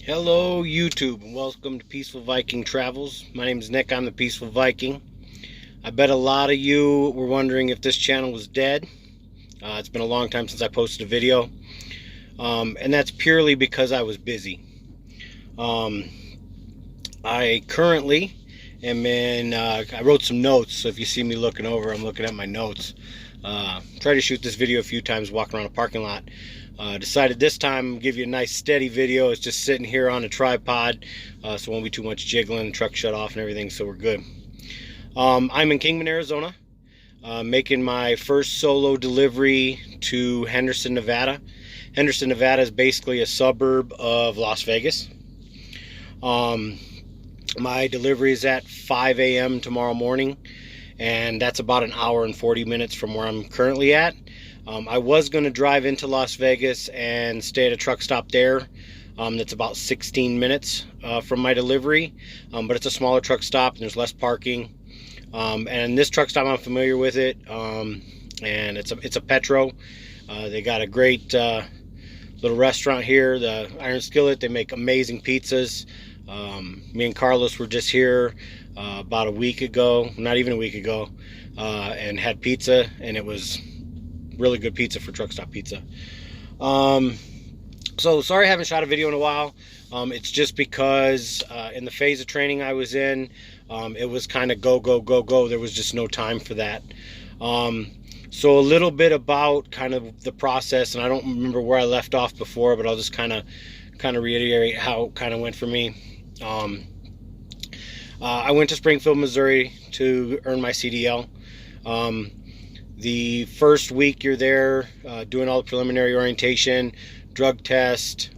Hello YouTube and welcome to Peaceful Viking Travels. My name is Nick, I'm the Peaceful Viking. I bet a lot of you were wondering if this channel was dead. It's been a long time since I posted a video. And that's purely because I was busy. I currently am in, I wrote some notes, so if you see me looking over, I'm looking at my notes. Tried to shoot this video a few times walking around a parking lot. Decided this time give you a nice steady video. It's just sitting here on a tripod, so it won't be too much jiggling, truck shut off and everything, so we're good. I'm in Kingman, Arizona, making my first solo delivery to Henderson, Nevada. Henderson, Nevada is basically a suburb of Las Vegas. My delivery is at 5 a.m. tomorrow morning, and that's about an hour and 40 minutes from where I'm currently at. I was going to drive into Las Vegas and stay at a truck stop there. That's about 16 minutes from my delivery, but it's a smaller truck stop and there's less parking. And this truck stop, I'm familiar with it, and it's a Petro. They got a great little restaurant here, the Iron Skillet. They make amazing pizzas. Me and Carlos were just here about a week ago, not even a week ago, and had pizza, and it was really good pizza for truck stop pizza. So sorry I haven't shot a video in a while. It's just because in the phase of training I was in, it was kind of go. There was just no time for that. So a little bit about kind of the process, and I don't remember where I left off before, but I'll just kind of reiterate how it kind of went for me. I went to Springfield, Missouri to earn my CDL. The first week you're there doing all the preliminary orientation, drug test,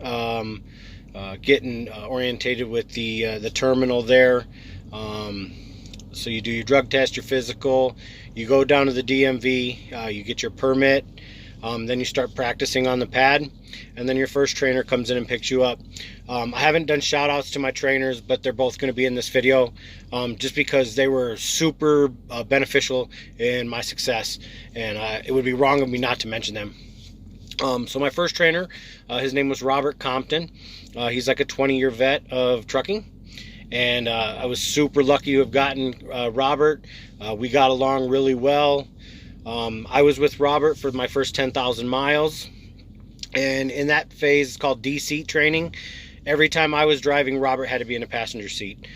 getting orientated with the terminal there. So you do your drug test, your physical, you go down to the DMV, you get your permit, then you start practicing on the pad, and then your first trainer comes in and picks you up. I haven't done shout outs to my trainers, but they're both going to be in this video, just because they were super beneficial in my success, and it would be wrong of me not to mention them. So my first trainer, his name was Robert Compton. He's like a 20-year vet of trucking, and I was super lucky to have gotten Robert. We got along really well. I was with Robert for my first 10,000 miles, and in that phase, it's called D-seat training. Every time I was driving, Robert had to be in the passenger seat.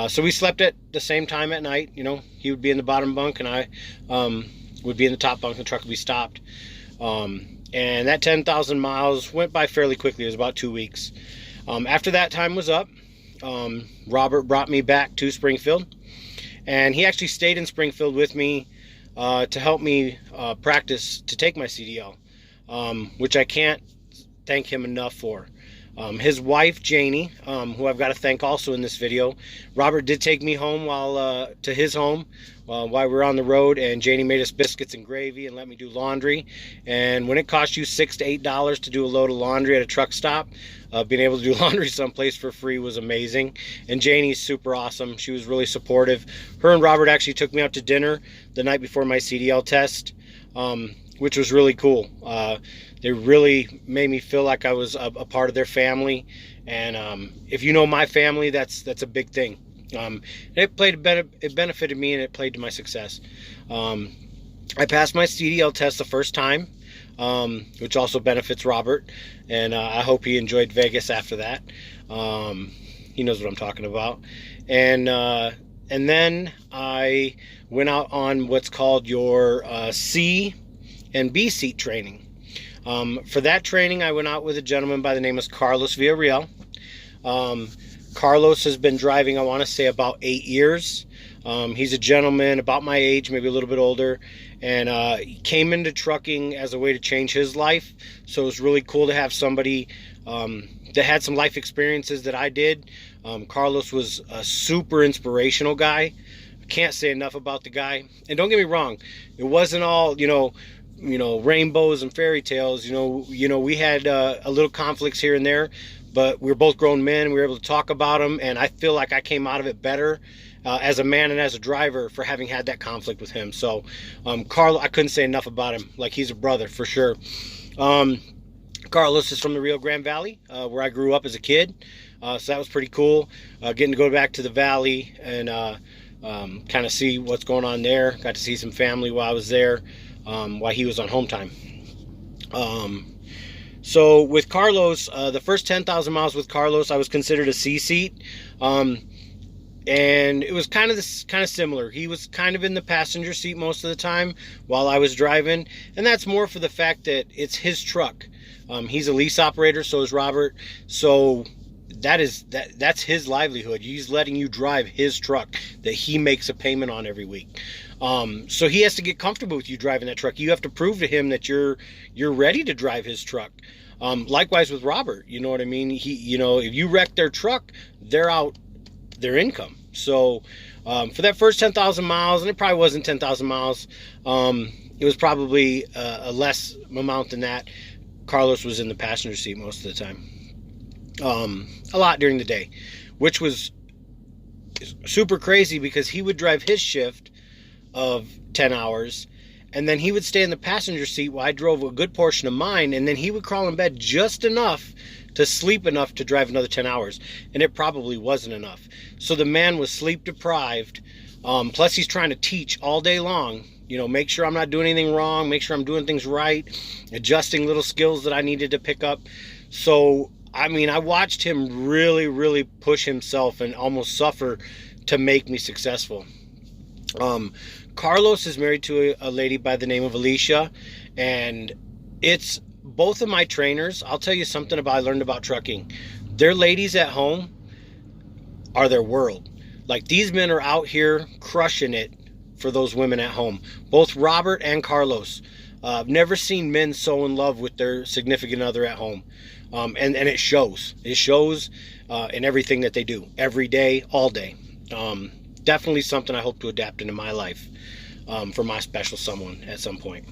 So we slept at the same time at night. You know, he would be in the bottom bunk, and I would be in the top bunk. The truck would be stopped. And that 10,000 miles went by fairly quickly. It was about 2 weeks. After that time was up, Robert brought me back to Springfield, and he actually stayed in Springfield with me to help me practice to take my CDL, which I can't thank him enough for. His wife Janie, who I've got to thank also in this video. Robert did take me home to his home while we were on the road, and Janie made us biscuits and gravy and let me do laundry. And when it costs you $6 to $8 to do a load of laundry at a truck stop, being able to do laundry someplace for free was amazing. And Janie's super awesome. She was really supportive. Her and Robert actually took me out to dinner the night before my CDL test, which was really cool. They really made me feel like I was a part of their family, and if you know my family, that's a big thing. It benefited me, and it played to my success. I passed my CDL test the first time, which also benefits Robert, and I hope he enjoyed Vegas after that. He knows what I'm talking about. And then I went out on what's called your C and B seat training. For that training, I went out with a gentleman by the name of Carlos Villarreal. Carlos has been driving, I want to say, about 8 years. He's a gentleman about my age, maybe a little bit older, and he came into trucking as a way to change his life. So it was really cool to have somebody that had some life experiences that I did. Carlos was a super inspirational guy. I can't say enough about the guy. And don't get me wrong, it wasn't all, you know, rainbows and fairy tales. We had a little conflicts here and there, but we were both grown men. We were able to talk about them, and I feel like I came out of it better as a man and as a driver for having had that conflict with him. So Carl, I couldn't say enough about him. Like, he's a brother for sure. Carlos is from the Rio Grande Valley, where I grew up as a kid. So that was pretty cool, getting to go back to the valley and kind of see what's going on there. Got to see some family while I was there, while he was on home time. So with Carlos, the first 10,000 miles with Carlos, I was considered a C seat. And it was kind of similar. He was kind of in the passenger seat most of the time while I was driving, and that's more for the fact that it's his truck. He's a lease operator, so is Robert. So that's his livelihood. He's letting you drive his truck that he makes a payment on every week. So he has to get comfortable with you driving that truck. You have to prove to him that you're ready to drive his truck. Likewise with Robert, you know what I mean? If you wreck their truck, they're out their income. So for that first 10,000 miles, and it probably wasn't 10,000 miles, it was probably a less amount than that. Carlos was in the passenger seat most of the time, a lot during the day, which was super crazy because he would drive his shift of 10 hours and then he would stay in the passenger seat while I drove a good portion of mine, and then he would crawl in bed just enough to sleep enough to drive another 10 hours, and it probably wasn't enough. So the man was sleep deprived, plus he's trying to teach all day long, make sure I'm not doing anything wrong, make sure I'm doing things right, adjusting little skills that I needed to pick up. So I watched him really, really push himself and almost suffer to make me successful. Carlos is married to a lady by the name of Alicia, and it's both of my trainers. I'll tell you something I learned about trucking. Their ladies at home are their world. Like, these men are out here crushing it for those women at home. Both Robert and Carlos. I've never seen men so in love with their significant other at home. And it shows. It shows in everything that they do. Every day, all day. Definitely something I hope to adapt into my life for my special someone at some point.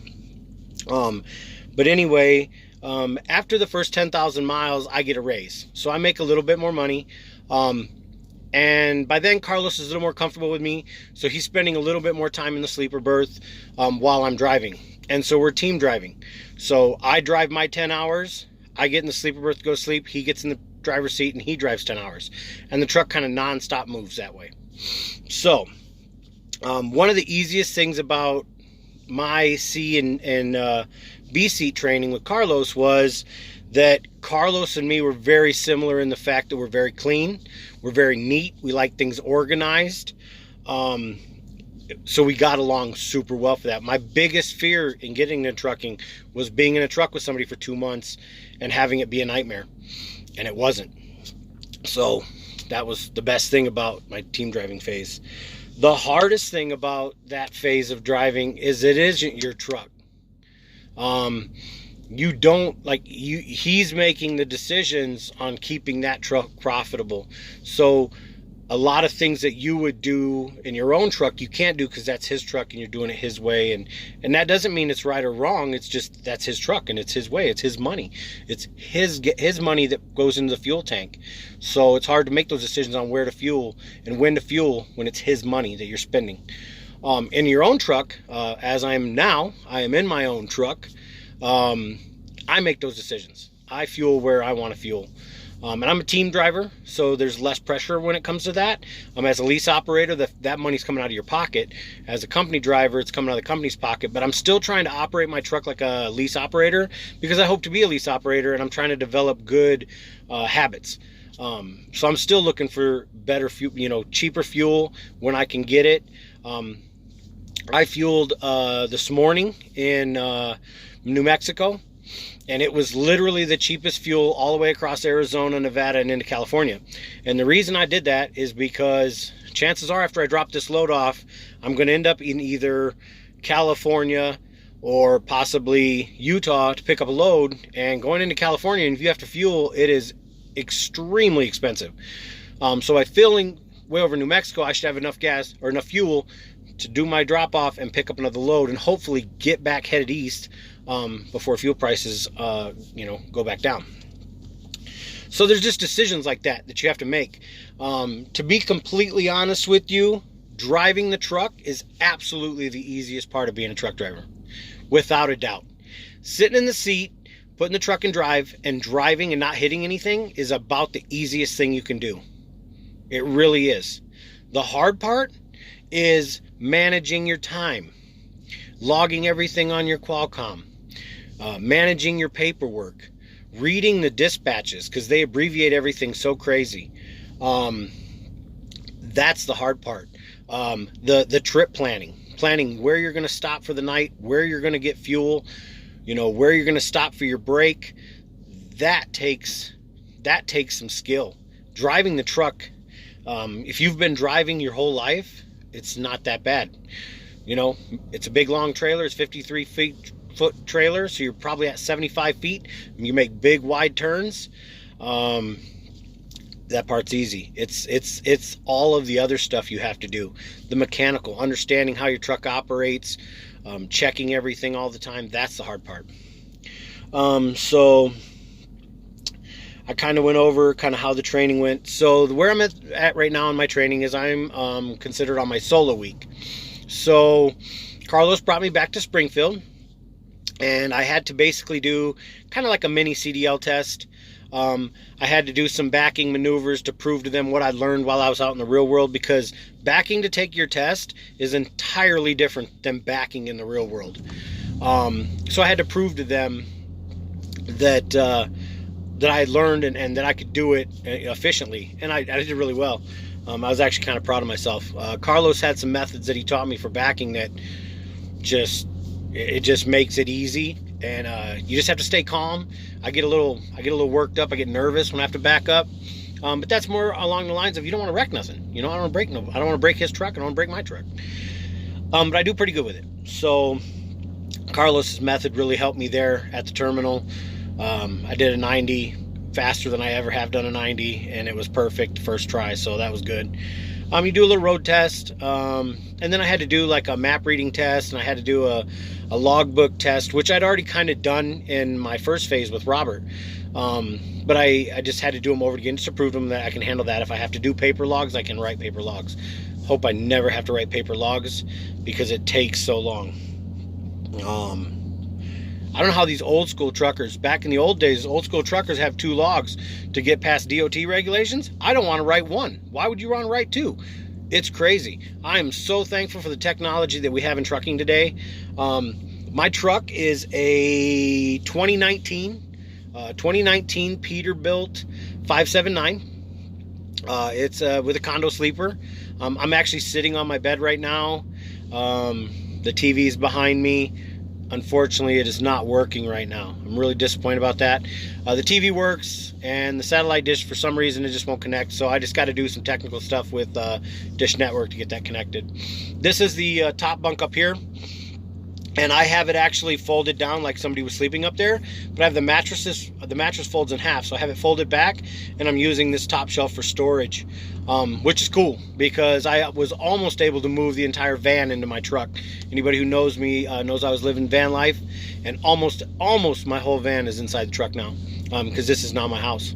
But anyway, after the first 10,000 miles, I get a raise. So I make a little bit more money. And by then, Carlos is a little more comfortable with me. So he's spending a little bit more time in the sleeper berth while I'm driving. And so we're team driving. So I drive my 10 hours. I get in the sleeper berth to go to sleep. He gets in the driver's seat and he drives 10 hours. And the truck kind of non-stop moves that way. So one of the easiest things about my C and B seat training with Carlos was that Carlos and me were very similar in the fact that we're very clean, we're very neat, we like things organized, so we got along super well for that. My biggest fear in getting into trucking was being in a truck with somebody for 2 months and having it be a nightmare, and it wasn't. So that was the best thing about my team driving phase. The hardest thing about that phase of driving is it isn't your truck. He's making the decisions on keeping that truck profitable. So a lot of things that you would do in your own truck, you can't do because that's his truck and you're doing it his way. And that doesn't mean it's right or wrong. It's just, that's his truck and it's his way. It's his money. It's his money that goes into the fuel tank. So it's hard to make those decisions on where to fuel and when to fuel when it's his money that you're spending. In your own truck, as I am now, I am in my own truck. I make those decisions. I fuel where I want to fuel. And I'm a team driver, so there's less pressure when it comes to that. As a lease operator, that money's coming out of your pocket. As a company driver, it's coming out of the company's pocket. But I'm still trying to operate my truck like a lease operator because I hope to be a lease operator, and I'm trying to develop good habits. So I'm still looking for better fuel, cheaper fuel when I can get it. I fueled this morning in New Mexico. And it was literally the cheapest fuel all the way across Arizona, Nevada, and into California. And the reason I did that is because chances are after I drop this load off, I'm going to end up in either California or possibly Utah to pick up a load. And going into California, and if you have to fuel, it is extremely expensive. So by filling way over New Mexico, I should have enough gas or enough fuel to do my drop off and pick up another load and hopefully get back headed east before fuel prices go back down. So there's just decisions like that you have to make. To be completely honest with you, driving the truck is absolutely the easiest part of being a truck driver, without a doubt. Sitting in the seat, putting the truck in drive and driving and not hitting anything is about the easiest thing you can do. It really is. The hard part is managing your time, logging everything on your Qualcomm, managing your paperwork, reading the dispatches because they abbreviate everything so crazy. That's the hard part. The trip planning where you're going to stop for the night, where you're going to get fuel, where you're going to stop for your break. That takes some skill. Driving the truck, if you've been driving your whole life, it's not that bad. It's a big long trailer. It's 53 foot trailer, so you're probably at 75 feet. You make big wide turns. That part's easy. It's all of the other stuff you have to do. The mechanical, understanding how your truck operates, checking everything all the time. That's the hard part. So I kind of went over kind of how the training went. So where I'm at right now in my training is I'm considered on my solo week. So Carlos brought me back to Springfield, and I had to basically do kind of like a mini CDL test. I had to do some backing maneuvers to prove to them what I learned while I was out in the real world, because backing to take your test is entirely different than backing in the real world. So I had to prove to them that I learned and that I could do it efficiently, and I did really well. I was actually kind of proud of myself. Carlos had some methods that he taught me for backing that just makes it easy, and you just have to stay calm. I get a little worked up. I get nervous when I have to back up, but that's more along the lines of you don't want to wreck nothing. I don't want to break his truck. I don't want to break my truck. But I do pretty good with it. So Carlos's method really helped me there at the terminal. I did a 90 faster than I ever have done a 90, and it was perfect first try, so that was good. You do a little road test, and then I had to do like a map reading test, and I had to do a logbook test, which I'd already kind of done in my first phase with Robert. But I just had to do them over again just to prove to them that I can handle that. If I have to do paper logs, I can write paper logs. Hope I never have to write paper logs because it takes so long. I don't know how these old school truckers, back in the old days, old school truckers have 2 logs to get past DOT regulations. I don't want to write 1. Why would you want to write 2? It's crazy. I am so thankful for the technology that we have in trucking today. My truck is a 2019 Peterbilt 579. It's with a condo sleeper. I'm actually sitting on my bed right now. The TV is behind me. Unfortunately, it is not working right now. I'm really disappointed about that. The TV works, and the satellite dish, for some reason, it just won't connect. So I just got to do some technical stuff with Dish Network to get that connected. This is the top bunk up here, and I have it actually folded down like somebody was sleeping up there. But I have the mattress folds in half, so I have it folded back, and I'm using this top shelf for storage, which is cool because I was almost able to move the entire van into my truck. Anybody who knows me knows I was living van life, and almost my whole van is inside the truck now, because this is now my house.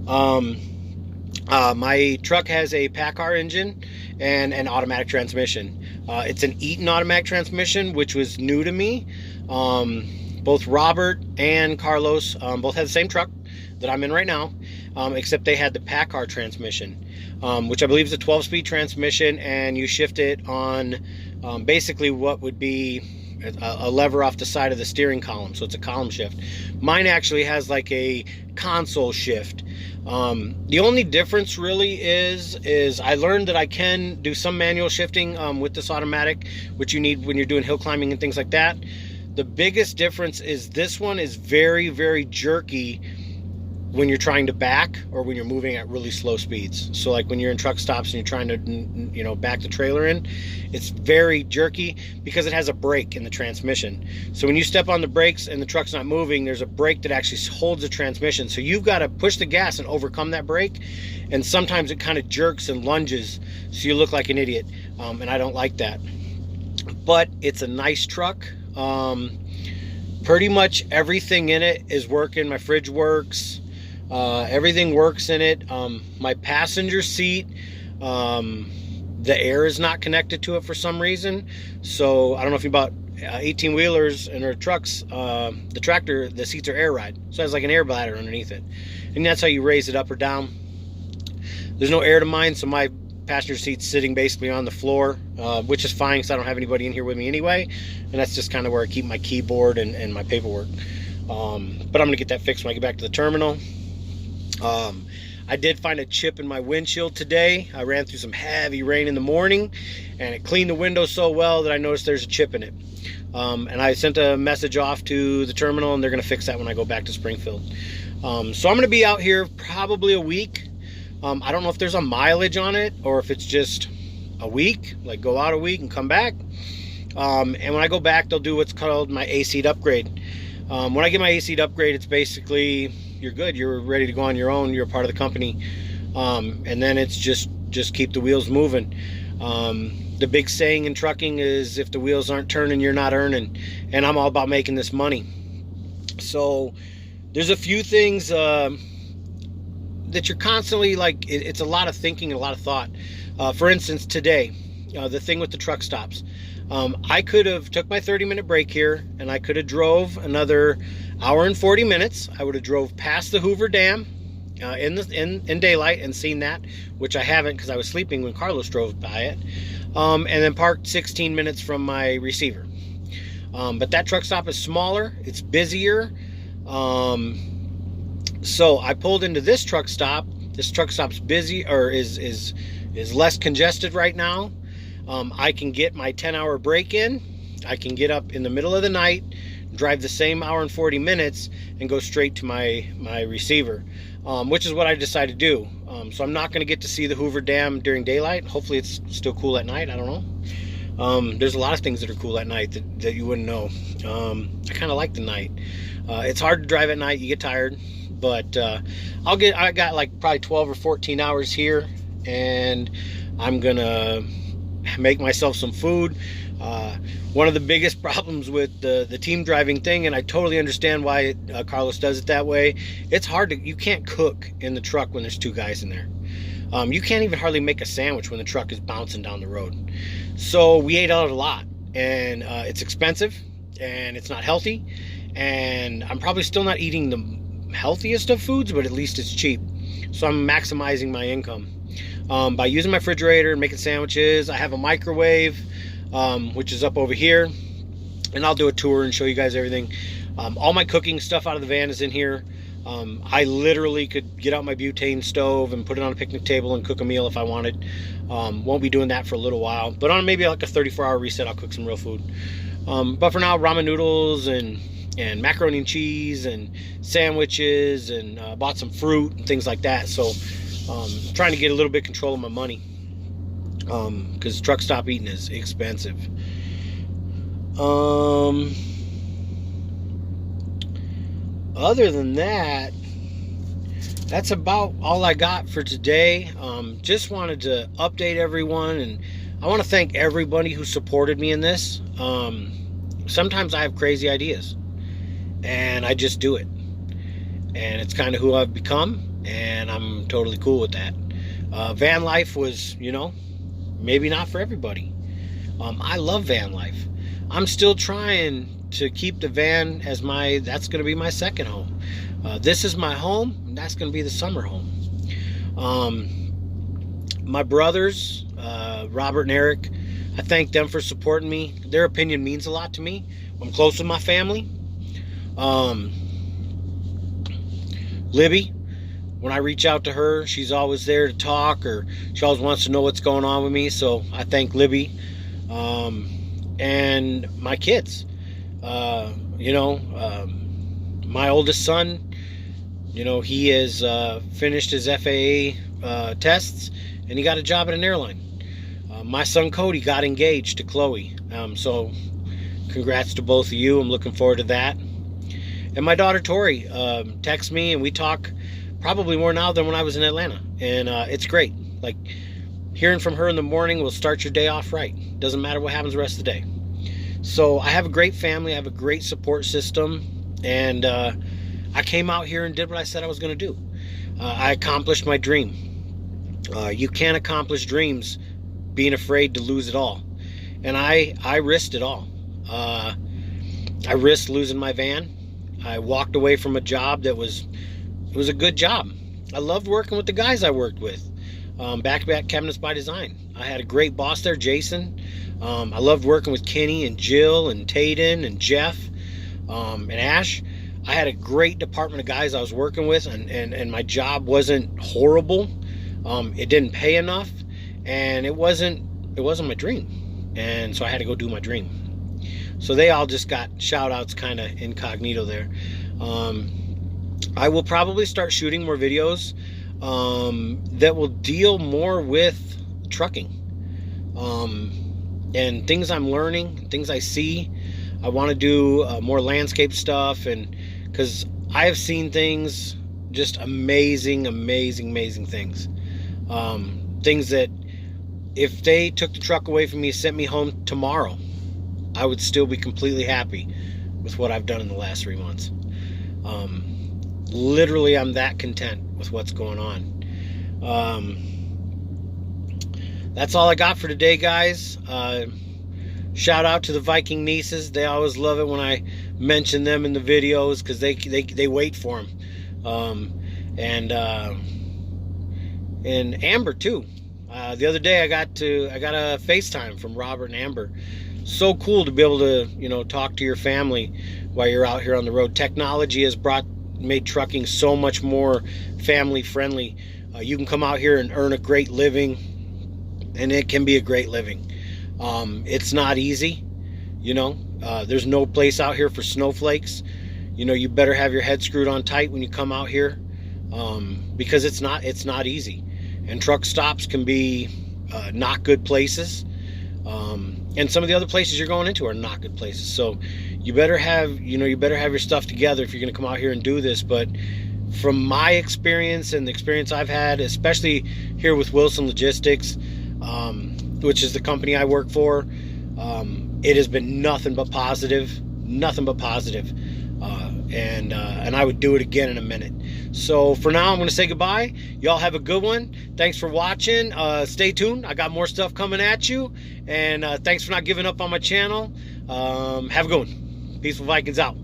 My truck has a PACCAR engine and an automatic transmission. It's an Eaton automatic transmission, which was new to me. Both Robert and Carlos both had the same truck that I'm in right now, except they had the PACCAR transmission, which I believe is a 12-speed transmission, and you shift it on basically what would be a lever off the side of the steering column, so it's a column shift. Mine actually has like a console shift. The only difference really is I learned that I can do some manual shifting with this automatic, which you need when you're doing hill climbing and things like that. The biggest difference is this one is very, very jerky when you're trying to back or when you're moving at really slow speeds. So like when you're in truck stops and you're trying to back the trailer in, it's very jerky because it has a brake in the transmission. So when you step on the brakes and the truck's not moving, there's a brake that actually holds the transmission. So you've got to push the gas and overcome that brake, and sometimes it kind of jerks and lunges, so you look like an idiot, and I don't like that. But it's a nice truck. Pretty much everything in it is working. My fridge works. Everything works in it. My passenger seat, the air is not connected to it for some reason. So I don't know 18 wheelers and our trucks, the tractor, the seats are air ride, so it has like an air bladder underneath it, and that's how you raise it up or down. There's no air to mine, so my passenger seat's sitting basically on the floor, which is fine because I don't have anybody in here with me anyway, and that's just kind of where I keep my keyboard and my paperwork. But I'm gonna get that fixed when I get back to the terminal. I did find a chip in my windshield today. I ran through some heavy rain in the morning, and it cleaned the window so well that I noticed there's a chip in it. And I sent a message off to the terminal, and they're gonna fix that when I go back to Springfield. So I'm gonna be out here probably a week. I don't know if there's a mileage on it or if it's just a week, like go out a week and come back. And when I go back, they'll do what's called my A-seat upgrade. When I get my A-seat upgrade, it's basically, you're good, you're ready to go on your own, you're a part of the company. And then it's just keep the wheels moving. The big saying in trucking is if the wheels aren't turning, you're not earning. And I'm all about making this money. So there's a few things that you're constantly like, it's a lot of thinking and a lot of thought. For instance, today, the thing with the truck stops. I could have took my 30-minute break here, and I could have drove another hour and 40 minutes. I would have drove past the Hoover Dam in daylight and seen that, which I haven't because I was sleeping when Carlos drove by it, and then parked 16 minutes from my receiver. But that truck stop is smaller, it's busier. So I pulled into this truck stop. This truck stop's busy, or is less congested right now. I can get my 10-hour break in. I can get up in the middle of the night, drive the same hour and 40 minutes, and go straight to my receiver, which is what I decided to do. So I'm not going to get to see the Hoover Dam during daylight. Hopefully it's still cool at night. I don't know. There's a lot of things that are cool at night that you wouldn't know. I kind of like the night. It's hard to drive at night. You get tired. But I got like probably 12 or 14 hours here, and I'm gonna make myself some food. One of the biggest problems with the team driving thing, and I totally understand why Carlos does it that way, it's hard you can't cook in the truck when there's two guys in there. You can't even hardly make a sandwich when the truck is bouncing down the road. So we ate out a lot, and it's expensive, and it's not healthy, and I'm probably still not eating the healthiest of foods, but at least it's cheap. So I'm maximizing my income by using my refrigerator and making sandwiches. I have a microwave, which is up over here, and I'll do a tour and show you guys everything. All my cooking stuff out of the van is in here. I literally could get out my butane stove and put it on a picnic table and cook a meal if I wanted. Won't be doing that for a little while, but on maybe like a 34-hour reset, I'll cook some real food. But for now, ramen noodles and macaroni and cheese and sandwiches, and bought some fruit and things like that. So trying to get a little bit control of my money, because truck stop eating is expensive. Other than that, that's about all I got for today. Just wanted to update everyone, and I want to thank everybody who supported me in this. Sometimes I have crazy ideas, and I just do it, and it's kind of who I've become, and I'm totally cool with that. Van life was, maybe not for everybody. I love van life. I'm still trying to keep the van as that's going to be my second home. This is my home, and that's going to be the summer home. My brothers, Robert and Eric, I thank them for supporting me. Their opinion means a lot to me. I'm close with my family. Libby, when I reach out to her, she's always there to talk, or she always wants to know what's going on with me. So I thank Libby. And my kids, my oldest son, he has finished his FAA tests, and he got a job at an airline. My son Cody got engaged to Chloe, so congrats to both of you. I'm looking forward to that. And my daughter Tori texts me, and we talk probably more now than when I was in Atlanta, and it's great. Like, hearing from her in the morning will start your day off right. Doesn't matter what happens the rest of the day. So I have a great family. I have a great support system, and I came out here and did what I said I was going to do. I accomplished my dream. You can't accomplish dreams being afraid to lose it all, and I risked it all. I risked losing my van. I walked away from a job that was a good job. I loved working with the guys I worked with. Back-to-back Cabinets by Design. I had a great boss there, Jason. I loved working with Kenny and Jill and Tayden and Jeff and Ash. I had a great department of guys I was working with, and my job wasn't horrible. It didn't pay enough, and it wasn't my dream. And so I had to go do my dream. So they all just got shout outs kind of incognito there. I will probably start shooting more videos that will deal more with trucking and things I'm learning, things I see. I want to do more landscape stuff, and because I have seen things, just amazing things. Things that if they took the truck away from me, sent me home tomorrow, I would still be completely happy with what I've done in the last 3 months. Literally, I'm that content with what's going on. That's all I got for today, guys. Shout out to the Viking nieces. They always love it when I mention them in the videos because they wait for them. And Amber too. The other day I got a FaceTime from Robert and Amber. So cool to be able to talk to your family while you're out here on the road. Technology has made trucking so much more family friendly. You can come out here and earn a great living, and it can be a great living. It's not easy, there's no place out here for snowflakes. You better have your head screwed on tight when you come out here, because it's not easy, and truck stops can be not good places, and some of the other places you're going into are not good places. So you better have your stuff together if you're going to come out here and do this. But from my experience and the experience I've had, especially here with Wilson Logistics, which is the company I work for, it has been nothing but positive, and I would do it again in a minute. So for now, I'm going to say goodbye. Y'all have a good one. Thanks for watching. Stay tuned. I got more stuff coming at you, and thanks for not giving up on my channel. Have a good one. Peaceful Vikings out.